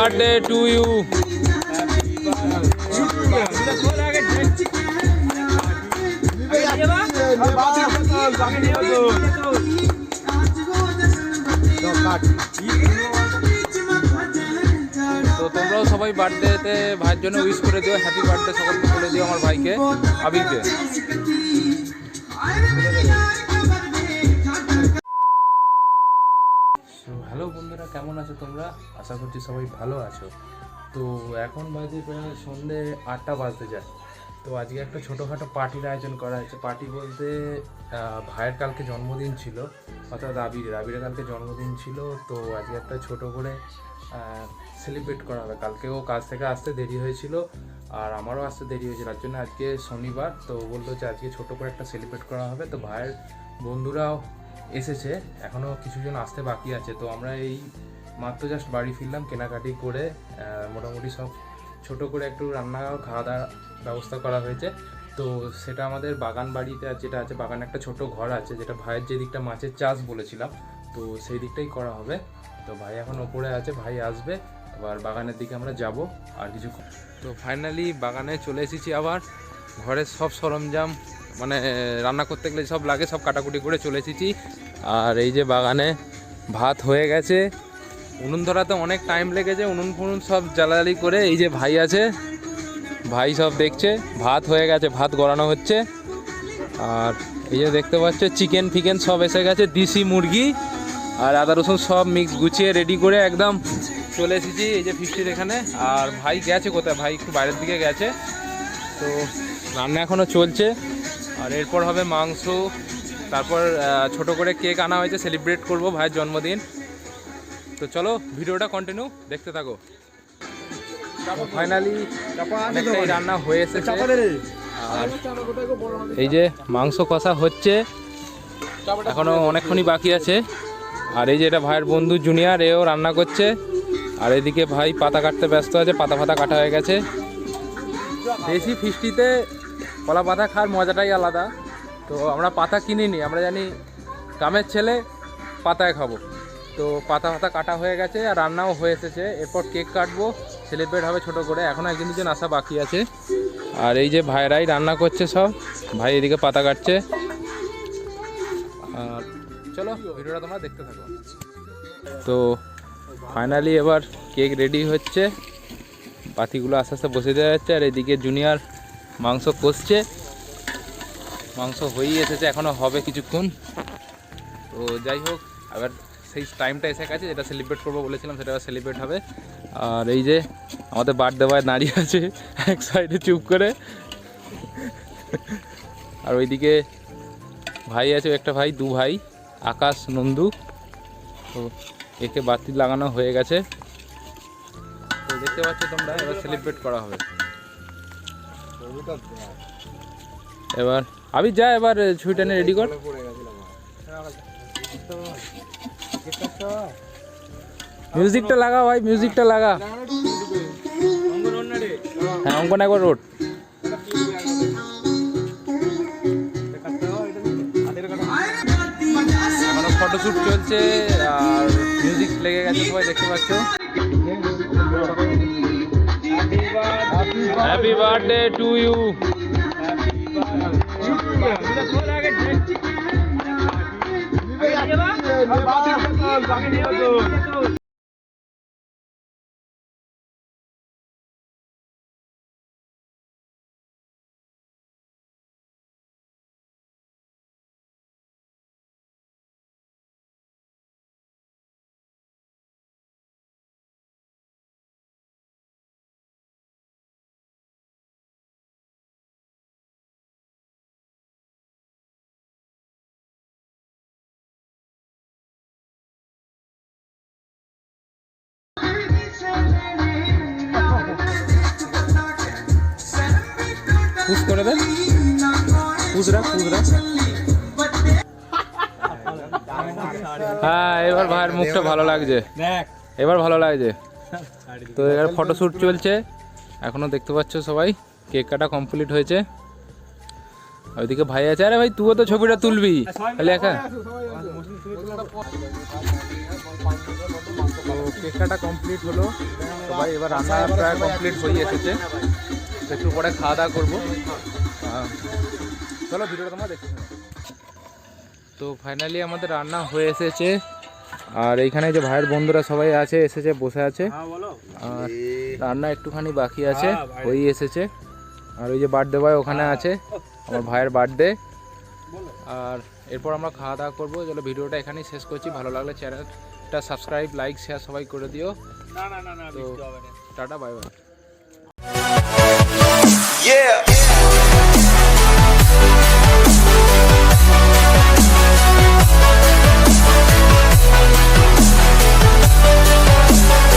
Birthday to you. তো তোমরাও সবাই বার্থডেতে ভাইয়ের জন্য উইশ করে দিও, হ্যাপি বার্থডে সকলকে বলে দিও আমার ভাইকে আবিরকে। হ্যালো বন্ধুরা, কেমন আছো তোমরা? আশা করছি সবাই ভালো আছো। তো এখন বাজে প্রায় সন্ধ্যে 8টা বাজতে যায়। তো আজকে একটা ছোটোখাটো পার্টির আয়োজন করা হয়েছে। পার্টি বলতে ভাইয়ের কালকে জন্মদিন ছিল, অর্থাৎ আবিরের কালকে জন্মদিন ছিল। তো আজকে একটা ছোটো করে সেলিব্রেট করা হবে। কালকেও কাজ থেকে আসতে দেরি হয়েছিল আর আমারও আসতে দেরি হয়েছিল, তার জন্য আজকে শনিবার। তো বললো যে আজকে ছোটো করে একটা সেলিব্রেট করা হবে। তো ভাইয়ের বন্ধুরাও এসেছে, এখনও কিছুজন আসতে বাকি আছে। তো আমরা এই মাত্র জাস্ট বাড়ি ফিরলাম কেনাকাটি করে। মোটামুটি সব ছোটো করে একটু রান্না খাওয়া দাওয়ার ব্যবস্থা করা হয়েছে। তো সেটা আমাদের বাগান বাড়িতে যেটা আছে, বাগানে একটা ছোট ঘর আছে, যেটা ভাইয়ের যে দিকটা মাছের চাষ বলেছিলাম, তো সেই দিকটাই করা হবে। তো ভাই এখন ওপরে আছে, ভাই আসবে, আবার বাগানের দিকে আমরা যাব আর কিছু। তো ফাইনালি বাগানে চলে এসেছি। আবার ঘরের সব সরঞ্জাম মানে রান্না করতে গেলে সব লাগে, সব কাটাকুটি করে চলে এসেছি। আর এই যে বাগানে ভাত হয়ে গেছে, উনুন ধরাতে অনেক টাইম লেগেছে, উনুন ফুনুন সব জ্বালালি করে। এই যে ভাই আছে, ভাই সব দেখছে। ভাত হয়ে গেছে, ভাত গড়ানো হচ্ছে। আর এই যে দেখতে পাচ্ছ চিকেন ফিকেন সব এসে গেছে, দেশি মুরগি আর আদা রসুন সব মিক্স গুছিয়ে রেডি করে একদম চলে এসেছি এই যে ফিস্টির এখানে। আর ভাই গেছে কোথায়? ভাই একটু বাইরের দিকে গেছে। তো রান্না এখনও চলছে। আর এরপর হবে মাংস, তারপর ছোট করে কেক আনা হয়েছে, সেলিব্রেট করব ভাইয়ের জন্মদিন। তো চলো ভিডিওটা কন্টিনিউ দেখতে থাকো। ফাইনালি অনেকটাই রান্না হয়ে এসেছে। আর এই যে মাংস কষা হচ্ছে, এখনও অনেকক্ষণই বাকি আছে। আর এই যে এটা ভাইয়ের বন্ধু জুনিয়র, এও রান্না করছে। আর এদিকে ভাই পাতা কাটতে ব্যস্ত আছে, পাতা ফাতা কাটা হয়ে গেছে। দেশি ফিস্টিতে কলা পাতা খাওয়ার মজাটাই আলাদা। তো আমরা পাতা কিনিনি, আমরা জানি গ্রামের ছেলে পাতায় খাবো। তো পাতা ফাতা কাটা হয়ে গেছে আর রান্নাও হয়ে এসেছে। এরপর কেক কাটবো, সেলিব্রেট হবে ছোটো করে। এখনও একজন দুজন আসা বাকি আছে। আর এই যে ভাইরাই রান্না করছে সব, ভাই এদিকে পাতা কাটছে। আর চলো ভিডিওটা তোমরা দেখতে থাকো। তো ফাইনালি এবার কেক রেডি হচ্ছে, বাতিগুলো আস্তে আস্তে বসে দেওয়া যাচ্ছে। আর এদিকে জুনিয়র মাংস কষছে, মাংস হয়েই এসেছে, এখনও হবে কিছুক্ষণ। তো যাই হোক, আবার সেই টাইমটা এসে গেছে যেটা সেলিব্রেট করবো বলেছিলাম, সেটা সেলিব্রেট হবে। আর এই যে আমাদের বার্থডে বয় দাঁড়িয়ে আছে এক সাইডে চুপ করে। আর ওইদিকে ভাই আছে, একটা ভাই, দু ভাই, আকাশ নন্দু। তো একে বাতি লাগানো হয়ে গেছে। তো দেখতে পাচ্ছ তোমরা, এবার সেলিব্রেট করা হবে। এবার আমি যা, এবার ছুরিটা নিয়ে রেডি কর। মিউজিকটা লাগা ভাই, মিউজিকটা লাগা। হ্যাঁ অঙ্কন একবার রোড। এখনো ফটোশ্যুট চলছে আর মিউজিক লেগে গেছে, সবাই দেখতে পাচ্ছ। Happy birthday to you. Push করে দে, পুজরা। হ্যাঁ এবার ভাইয়ের মুখটা ভালো লাগছে, এবার ভালো লাগছে। তো এবার ফটোশ্যুট চলছে, এখনো দেখতে পাচ্ছ সবাই। কেক কাটা কমপ্লিট হয়েছে। ওইদিকে ভাই আছে। আরে ভাই তুইও তো ছবিটা তুলবি, তাহলে একা তো কেক কাটা কমপ্লিট হলো সবাই, এবার রান্না প্রায় কমপ্লিট হয়ে এসেছে, তো একটু পরে খাওয়া দাওয়া করবো। চলো ভিডিওটা তোমরা দেখতে থাকো। তো ফাইনালি আমাদের রান্না হয়ে এসেছে, আর এইখানে যে ভাইয়ের বন্ধুরা সবাই আছে, এসেছে বসে আছে, আর রান্না একটুখানি বাকি আছে, হয়েই এসেছে। আর ওই যে বার্থডে বয় ওখানে আছে, আমার ভাইয়ের বার্থডে। আর এরপর আমরা খাওয়া দাওয়া করবো। চলো ভিডিওটা এখানেই শেষ করছি, ভালো লাগলে চ্যানেলটা সাবস্ক্রাইব, লাইক, শেয়ার সবাই করে দিও। তো টাটা, বাই বাই।